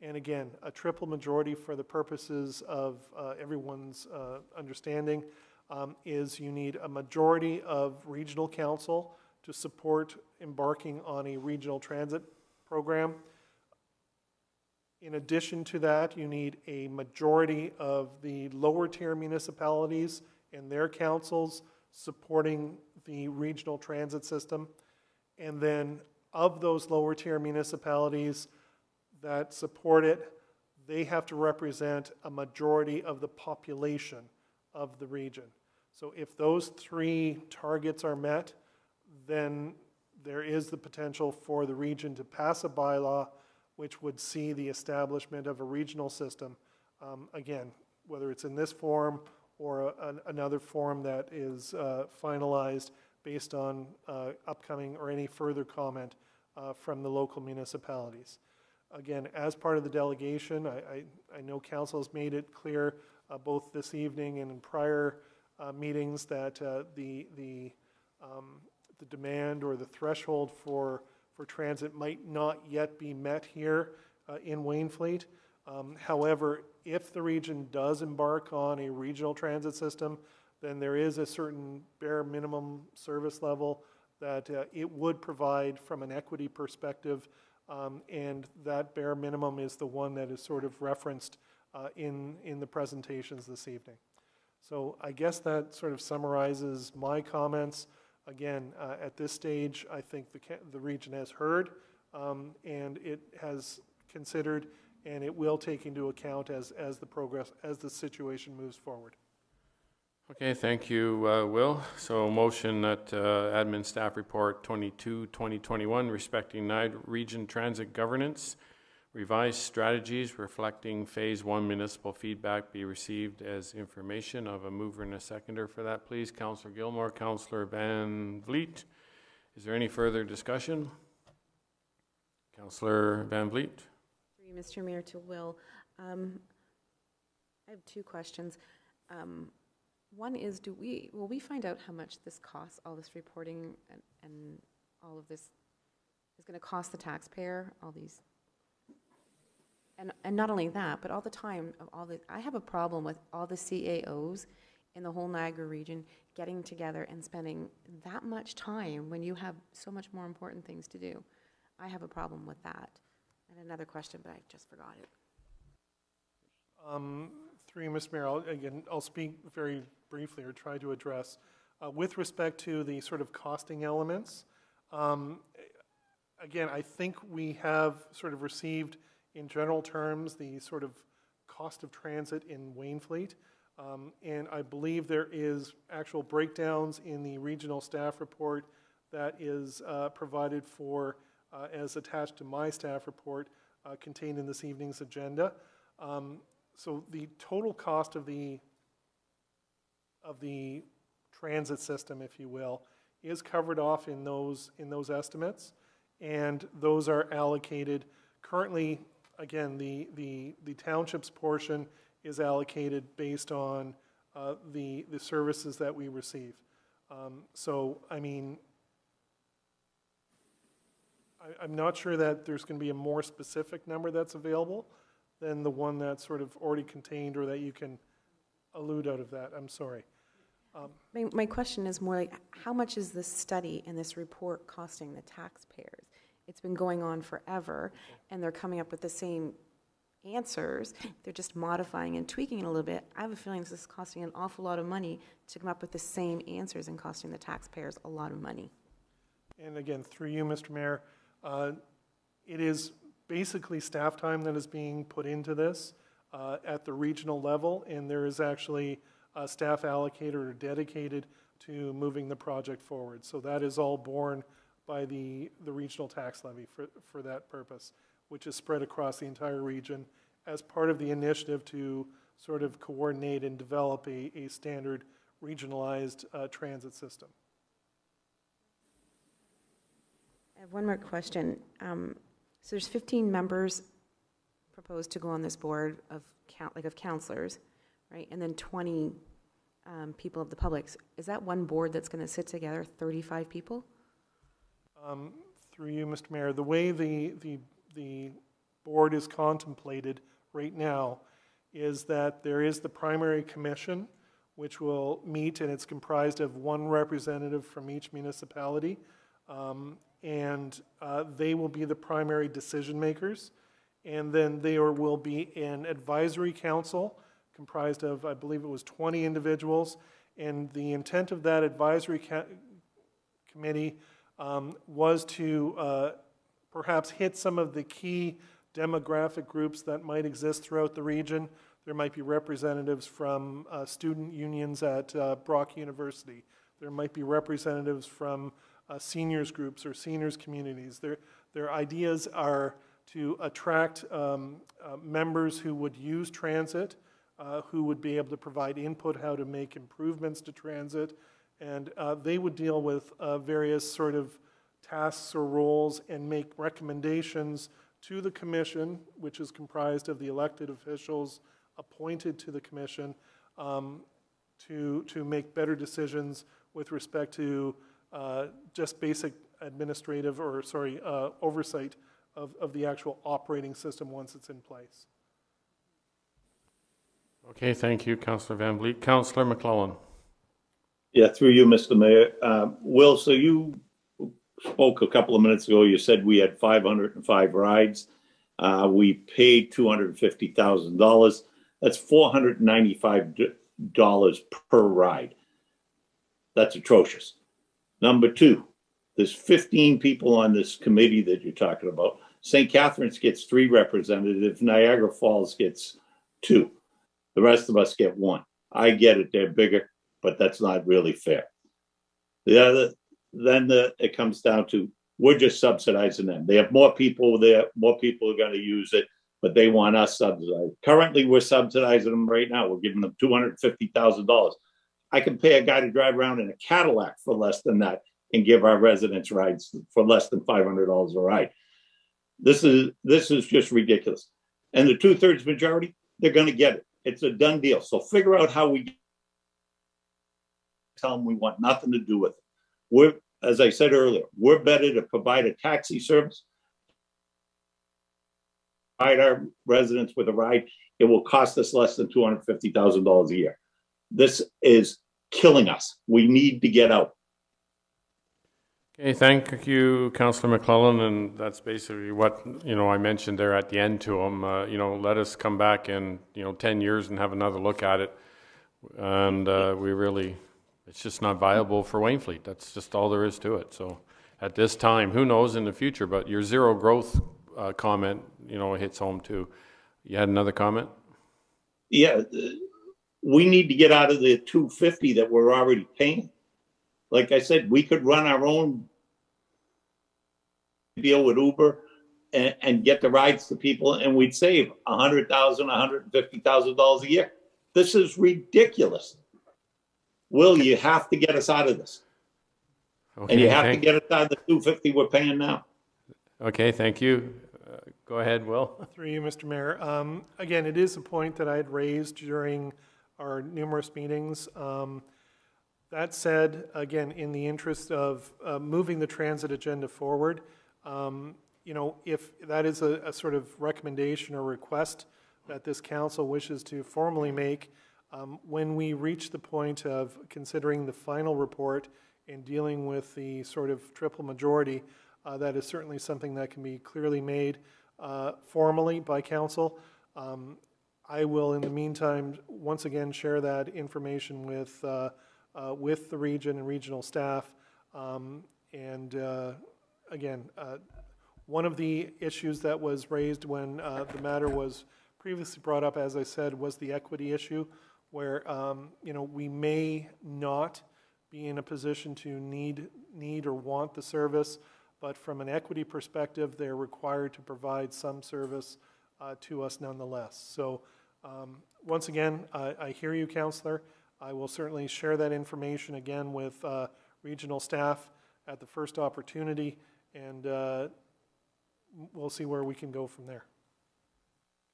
And again, a triple majority for the purposes of everyone's understanding is you need a majority of regional council to support embarking on a regional transit program. In addition to that, you need a majority of the lower tier municipalities and their councils supporting the regional transit system. And then of those lower tier municipalities that support it, they have to represent a majority of the population of the region. So if those three targets are met, then there is the potential for the region to pass a bylaw which would see the establishment of a regional system. Again, whether it's in this form or another form that is finalized based on upcoming or any further comment from the local municipalities. Again, as part of the delegation, I know council has made it clear both this evening and in prior meetings that the demand or the threshold for transit might not yet be met here in Wainfleet. However, If the region does embark on a regional transit system, then there is a certain bare minimum service level that it would provide from an equity perspective, and that bare minimum is the one that is sort of referenced in the presentations this evening. So I guess that sort of summarizes my comments. Again, at this stage, I think the region has heard, and it has considered, and it will take into account as the situation moves forward. Okay, thank you, Will. So motion that Admin Staff Report 22-2021 respecting Niagara Region Transit Governance, revised strategies reflecting Phase 1 municipal feedback be received as information. Of a mover and a seconder for that, please. Councillor Gilmore, Councillor Van Vliet. Is there any further discussion? Councillor Van Vliet. Through you, Mr. Mayor, to Will. I have two questions. One is, will we find out how much this costs, all this reporting and all of this is going to cost the taxpayer, all these? And not only that, but all the time of all the, I have a problem with all the CAOs in the whole Niagara region getting together and spending that much time when you have so much more important things to do. I have a problem with that. And another question, but I just forgot it. Through you, Mr. Mayor, I'll speak very briefly or try to address. With respect to the sort of costing elements, again, I think we have sort of received in general terms the sort of cost of transit in Wainfleet, and I believe there is actual breakdowns in the regional staff report that is provided for as attached to my staff report contained in this evening's agenda. So the total cost of the transit system, if you will, is covered off in those estimates, and those are allocated currently. Again, the township's portion is allocated based on the services that we receive. So I mean, I'm not sure that there's going to be a more specific number that's available than the one that's sort of already contained or that you can allude out of that. I'm sorry. My question is more like, how much is this study and this report costing the taxpayers? It's been going on forever, and they're coming up with the same answers. They're just modifying and tweaking it a little bit. I have a feeling this is costing an awful lot of money to come up with the same answers and costing the taxpayers a lot of money. And again, through you, Mr. Mayor, it is basically staff time that is being put into this at the regional level, and there is actually a staff allocated or dedicated to moving the project forward. So that is all borne by the regional tax levy for that purpose, which is spread across the entire region as part of the initiative to sort of coordinate and develop a standard regionalized transit system. I have one more question. So there's 15 members proposed to go on this board of councillors, right? And then 20 people of the public. Is that one board that's going to sit together, 35 people? Through you, Mr. Mayor, the way the board is contemplated right now is that there is the primary commission, which will meet, and it's comprised of one representative from each municipality, and they will be the primary decision makers. And then there will be an advisory council comprised of, I believe it was 20 individuals, and the intent of that advisory committee was to perhaps hit some of the key demographic groups that might exist throughout the region. There might be representatives from student unions at Brock University. There might be representatives from seniors groups or seniors communities. Their ideas are to attract members who would use transit, who would be able to provide input how to make improvements to transit, and they would deal with various sort of tasks or roles and make recommendations to the commission, which is comprised of the elected officials appointed to the commission, to make better decisions with respect to just basic administrative or, oversight of the actual operating system once it's in place. Okay, thank you, Councillor Van Vliet. Councillor McClellan. Yeah, through you, Mr. Mayor. Will, so you spoke a couple of minutes ago. You said we had 505 rides. We paid $250,000. That's $495 per ride. That's atrocious. Number two, there's 15 people on this committee that you're talking about. St. Catharines gets 3 representatives. Niagara Falls gets 2. The rest of us get 1. I get it, they're bigger, but that's not really fair. It comes down to, we're just subsidizing them. They have more people there, more people are going to use it, but they want us subsidized. Currently, we're subsidizing them right now. We're giving them $250,000. I can pay a guy to drive around in a Cadillac for less than that and give our residents rides for less than $500 a ride. This is just ridiculous. And the 2/3 majority, they're going to get it. It's a done deal. So figure out how we tell them we want nothing to do with it. We're, as I said earlier, we're better to provide a taxi service, provide our residents with a ride. It will cost us less than $250,000 a year. This is killing us. We need to get out. Okay, thank you, Councillor McClellan, and that's basically what, I mentioned there at the end to him. Let us come back in, 10 years and have another look at it. And it's just not viable for Wainfleet. That's just all there is to it. So at this time, who knows in the future, but your zero growth comment, hits home too. You had another comment? Yeah, we need to get out of the $250 that we're already paying. Like I said, we could run our own deal with Uber and get the rides to people, and we'd save $100,000, $150,000 a year. This is ridiculous. Will, you have to get us out of this. Okay, and you have to get us out of the $250 we're paying now. Okay, thank you. Go ahead, Will. Through you, Mr. Mayor. Again, it is a point that I had raised during our numerous meetings. That said, again, in the interest of moving the transit agenda forward, if that is a sort of recommendation or request that this council wishes to formally make, when we reach the point of considering the final report and dealing with the sort of triple majority, that is certainly something that can be clearly made formally by council. I will, in the meantime, once again share that information with the region and regional staff. Again, one of the issues that was raised when the matter was previously brought up, as I said, was the equity issue, where we may not be in a position to need or want the service, but from an equity perspective, they're required to provide some service to us nonetheless. So once again, I hear you, Councillor. I will certainly share that information again with regional staff at the first opportunity, and we'll see where we can go from there.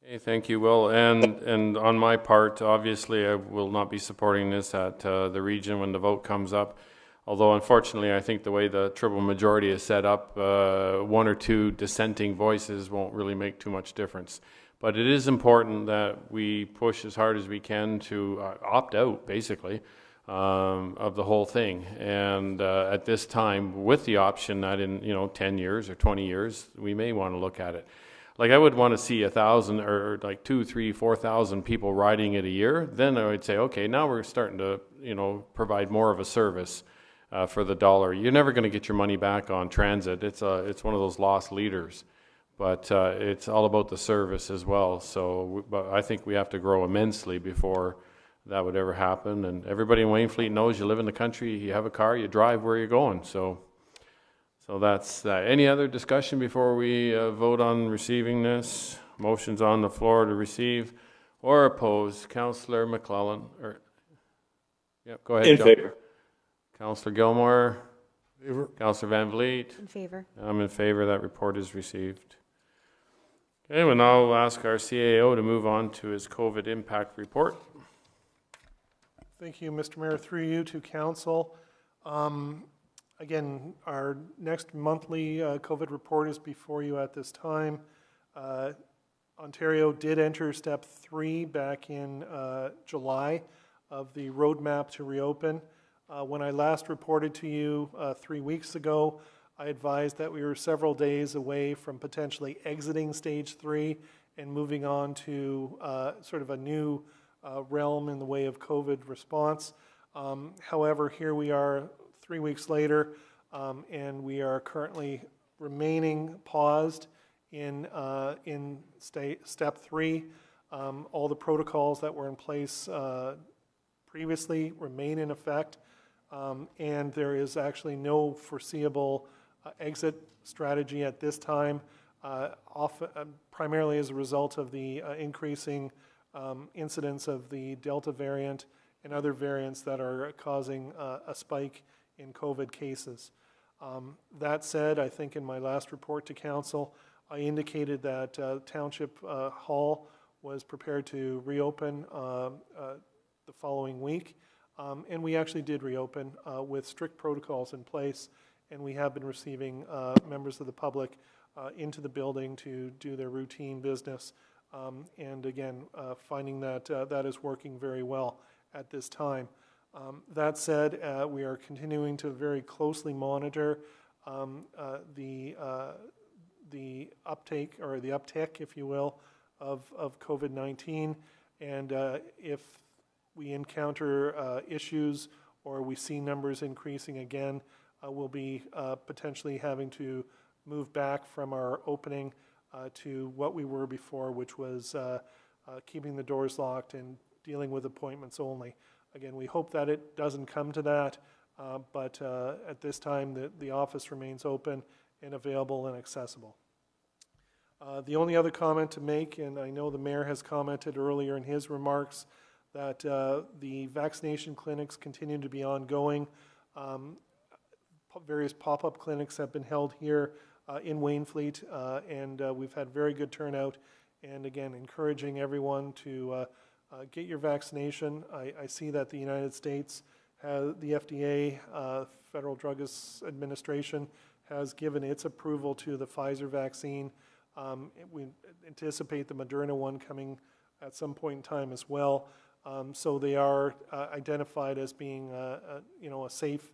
Okay, thank you, Will. And on my part, obviously, I will not be supporting this at the region when the vote comes up. Although, unfortunately, I think the way the triple majority is set up, 1 or 2 dissenting voices won't really make too much difference. But it is important that we push as hard as we can to opt out, basically, of the whole thing. And at this time, with the option that in 10 years or 20 years, we may want to look at it. Like, I would want to see 1,000 or like 2,000, 3,000, 4,000 people riding it a year. Then I would say, okay, now we're starting to provide more of a service for the dollar. You're never going to get your money back on transit. It's one of those lost leaders. But it's all about the service as well. So but I think we have to grow immensely before that would ever happen. And everybody in Wainfleet knows you live in the country, you have a car, you drive where you're going. So that's that. Any other discussion before we vote on receiving this? Motions on the floor to receive or oppose. Councillor McClellan. Go ahead. In favor. Councillor Gilmore. Favor. Councillor Van Vliet. In favor. I'm in favor. That report is received. Okay, we'll now ask our CAO to move on to his COVID impact report. Thank you, Mr. Mayor. Through you to council. Again, our next monthly COVID report is before you at this time. Ontario did enter step 3 back in July of the roadmap to reopen. When I last reported to you 3 weeks ago, I advised that we were several days away from potentially exiting stage 3 and moving on to sort of a new realm in the way of COVID response. However, here we are 3 weeks later, and we are currently remaining paused in step 3. All the protocols that were in place previously remain in effect, and there is actually no foreseeable exit strategy at this time, primarily as a result of the increasing incidence of the Delta variant and other variants that are causing a spike in COVID cases. That said, I think in my last report to Council, I indicated that Township Hall was prepared to reopen the following week, and we actually did reopen with strict protocols in place, and we have been receiving members of the public into the building to do their routine business, and again, finding that that is working very well at this time. That said, we are continuing to very closely monitor the uptake, or the uptick, if you will, of COVID-19, and if we encounter issues or we see numbers increasing again, we'll be potentially having to move back from our opening to what we were before, which was keeping the doors locked and dealing with appointments only. Again, we hope that it doesn't come to that, but at this time, the office remains open and available and accessible. The only other comment to make, and I know the mayor has commented earlier in his remarks, that the vaccination clinics continue to be ongoing. Various pop-up clinics have been held here in Wainfleet, and we've had very good turnout. And again, encouraging everyone to get your vaccination. I see that the United States, the FDA, Federal Drug Administration, has given its approval to the Pfizer vaccine. We anticipate the Moderna one coming at some point in time as well. So they are identified as being a safe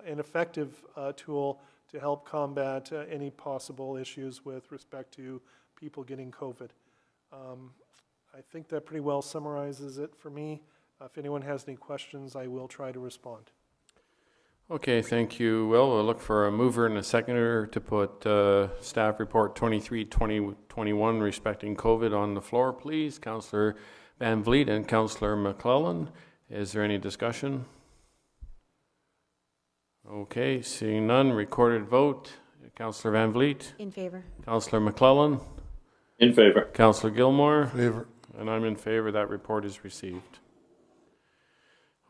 and effective tool to help combat any possible issues with respect to people getting COVID. I think that pretty well summarizes it for me. If anyone has any questions, I will try to respond. Okay, thank you, Will. We'll look for a mover and a seconder to put staff report 23-2021 respecting COVID on the floor, please. Councillor Van Vliet and Councillor McClellan. Is there any discussion? Okay, seeing none, recorded vote. Councillor Van Vliet. In favor. Councillor McClellan. In favor. Councillor Gilmore. Favor. And I'm in favor. That report is received.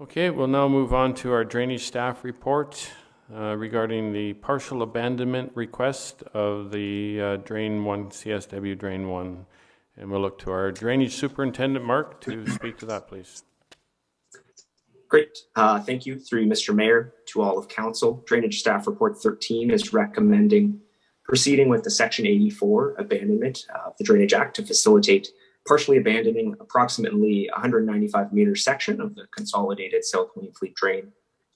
Okay, we'll now move on to our drainage staff report regarding the partial abandonment request of the Drain 1, CSW Drain 1. And we'll look to our drainage superintendent, Mark, to speak to that, please. Great. Thank you. Through you, Mr. Mayor, to all of council. Drainage staff report 13 is recommending proceeding with the Section 84 abandonment of the Drainage Act to facilitate partially abandoning approximately 195 meter section of the consolidated South Wainfleet Drain.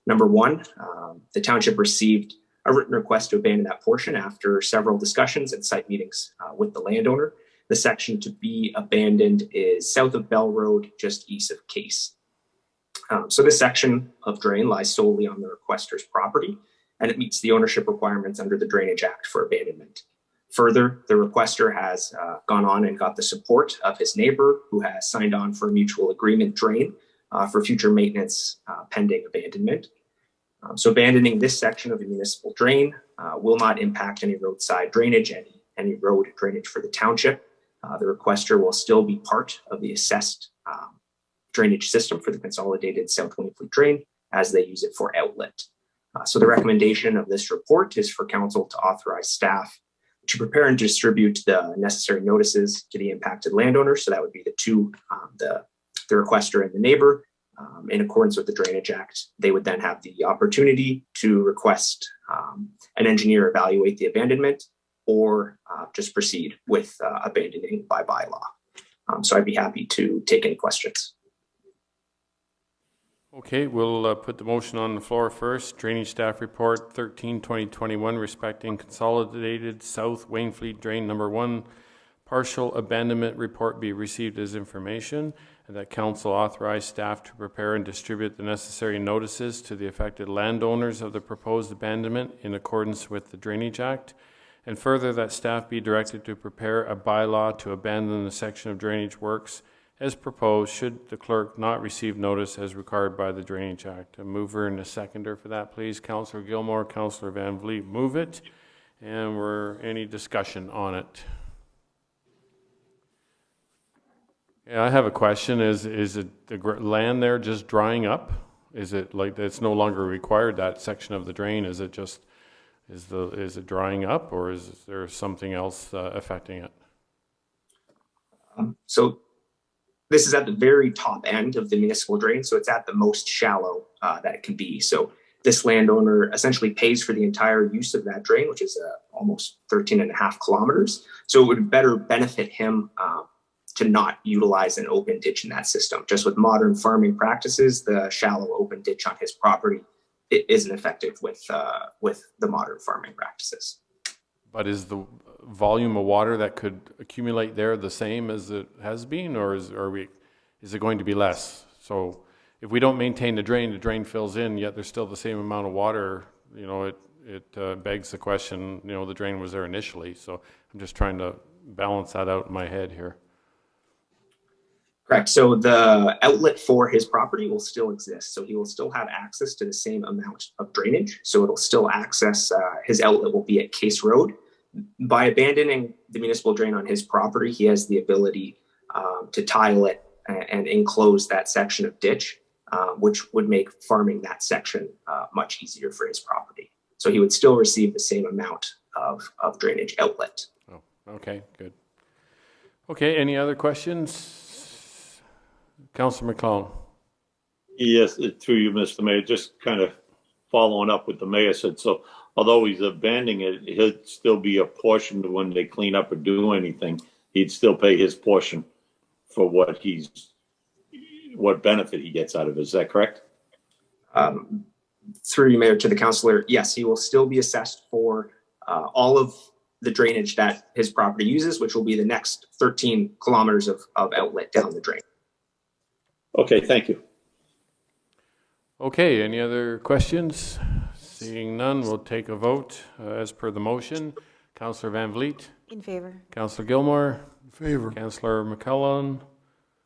Number one, the township received a written request to abandon that portion after several discussions and site meetings with the landowner. The section to be abandoned is south of Bell Road, just east of Case. So this section of drain lies solely on the requester's property, and it meets the ownership requirements under the Drainage Act for abandonment. Further, the requester has gone on and got the support of his neighbor, who has signed on for a mutual agreement drain for future maintenance pending abandonment. So abandoning this section of the municipal drain will not impact any roadside drainage, any road drainage for the township. The requester will still be part of the assessed drainage system for the consolidated South Wainfleet Drain as they use it for outlet. So the recommendation of this report is for council to authorize staff to prepare and distribute the necessary notices to the impacted landowner. So that would be the two, the requester and the neighbor. In accordance with the Drainage Act, they would then have the opportunity to request an engineer evaluate the abandonment or just proceed with abandoning by bylaw. So I'd be happy to take any questions. Okay, we'll put the motion on the floor first. Drainage Staff Report 13/2021 respecting Consolidated South Wainfleet Drain Number 1 partial abandonment report be received as information, and that Council authorize staff to prepare and distribute the necessary notices to the affected landowners of the proposed abandonment in accordance with the Drainage Act, and further that staff be directed to prepare a bylaw to abandon the section of drainage works as proposed should the clerk not receive notice as required by the Drainage Act. A mover and a seconder for that, please. Councillor Gilmore, Councillor Van Vliet move it. And any discussion on it? Yeah, I have a question. Is it the land there just drying up? Is it like it's no longer required, that section of the drain? Is it just, is it drying up, or is there something else affecting it? So this is at the very top end of the municipal drain, so it's at the most shallow that it can be. So this landowner essentially pays for the entire use of that drain, which is almost 13.5 kilometers. So it would better benefit him to not utilize an open ditch in that system. Just with modern farming practices, the shallow open ditch on his property isn't effective with the modern farming practices. But is the volume of water that could accumulate there the same as it has been, or is it going to be less? So if we don't maintain the drain fills in, yet there's still the same amount of water. You know, it begs the question. You know, the drain was there initially, so I'm just trying to balance that out in my head here. Correct. So the outlet for his property will still exist. So he will still have access to the same amount of drainage. So it'll still access, his outlet will be at Case Road. By abandoning the municipal drain on his property, he has the ability to tile it and enclose that section of ditch, which would make farming that section much easier for his property. So he would still receive the same amount of drainage outlet. Oh, okay, good. Okay, any other questions? Councillor McClellan. Yes, through you, Mr. Mayor, just kind of following up what the mayor said. So although he's abandoning it, he'll still be a portion to when they clean up or do anything. He'd still pay his portion for what benefit he gets out of it. Is that correct? Through you, Mayor, to the councillor, yes, he will still be assessed for all of the drainage that his property uses, which will be the next 13 kilometers of outlet down the drain. Okay, thank you. Okay, any other questions? Seeing none, we'll take a vote as per the motion. Councillor Van Vliet? In favor. Councillor Gilmore? In favor. Councillor McClellan?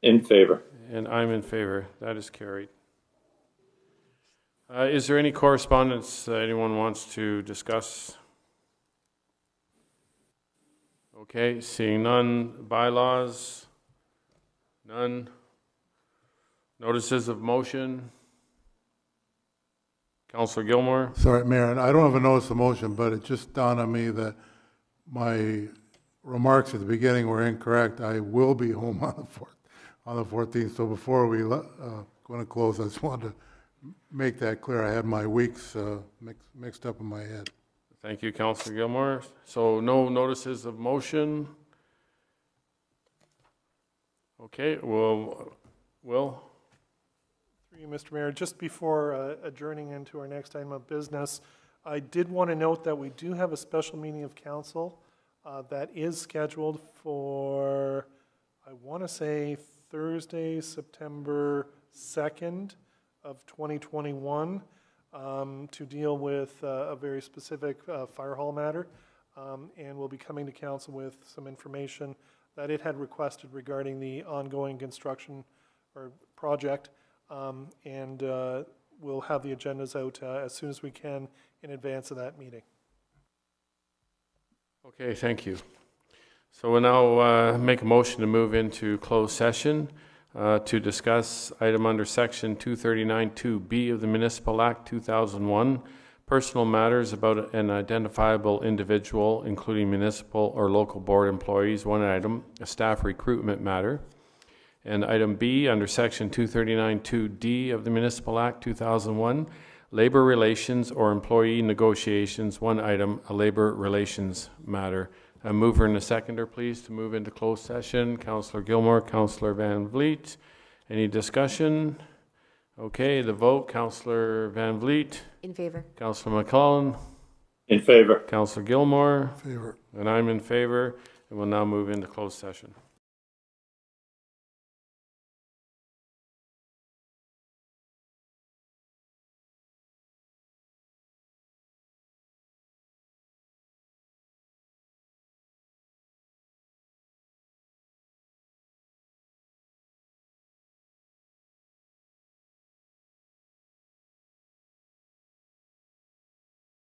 In favor. And I'm in favor. That is carried. Is there any correspondence anyone wants to discuss? Okay, seeing none. Bylaws? None. Notices of motion? Councillor Gilmore? Sorry, Mayor, I don't have a notice of motion, but it just dawned on me that my remarks at the beginning were incorrect. I will be home on the 14th. So before we going to close, I just wanted to make that clear. I had my weeks mixed up in my head. Thank you, Councillor Gilmore. So no notices of motion. Okay, Will? Through you, Mr. Mayor, just before adjourning into our next item of business, I did want to note that we do have a special meeting of council that is scheduled for, I want to say, Thursday, September 2nd of 2021 to deal with a very specific fire hall matter. And we'll be coming to council with some information that it had requested regarding the ongoing construction or project. And we'll have the agendas out as soon as we can in advance of that meeting. Okay, thank you. So we'll now make a motion to move into closed session to discuss item under section 239(2)B of the Municipal Act 2001, personal matters about an identifiable individual, including municipal or local board employees. One item, a staff recruitment matter. And item B, under section 239(2)D of the Municipal Act 2001, labor relations or employee negotiations. One item, a labor relations matter. A mover and a seconder, please, to move into closed session. Councillor Gilmore, Councillor Van Vliet. Any discussion? Okay, the vote. Councillor Van Vliet. In favor. Councillor McClellan. In favor. Councillor Gilmore. Favor. And I'm in favor. And we'll now move into closed session.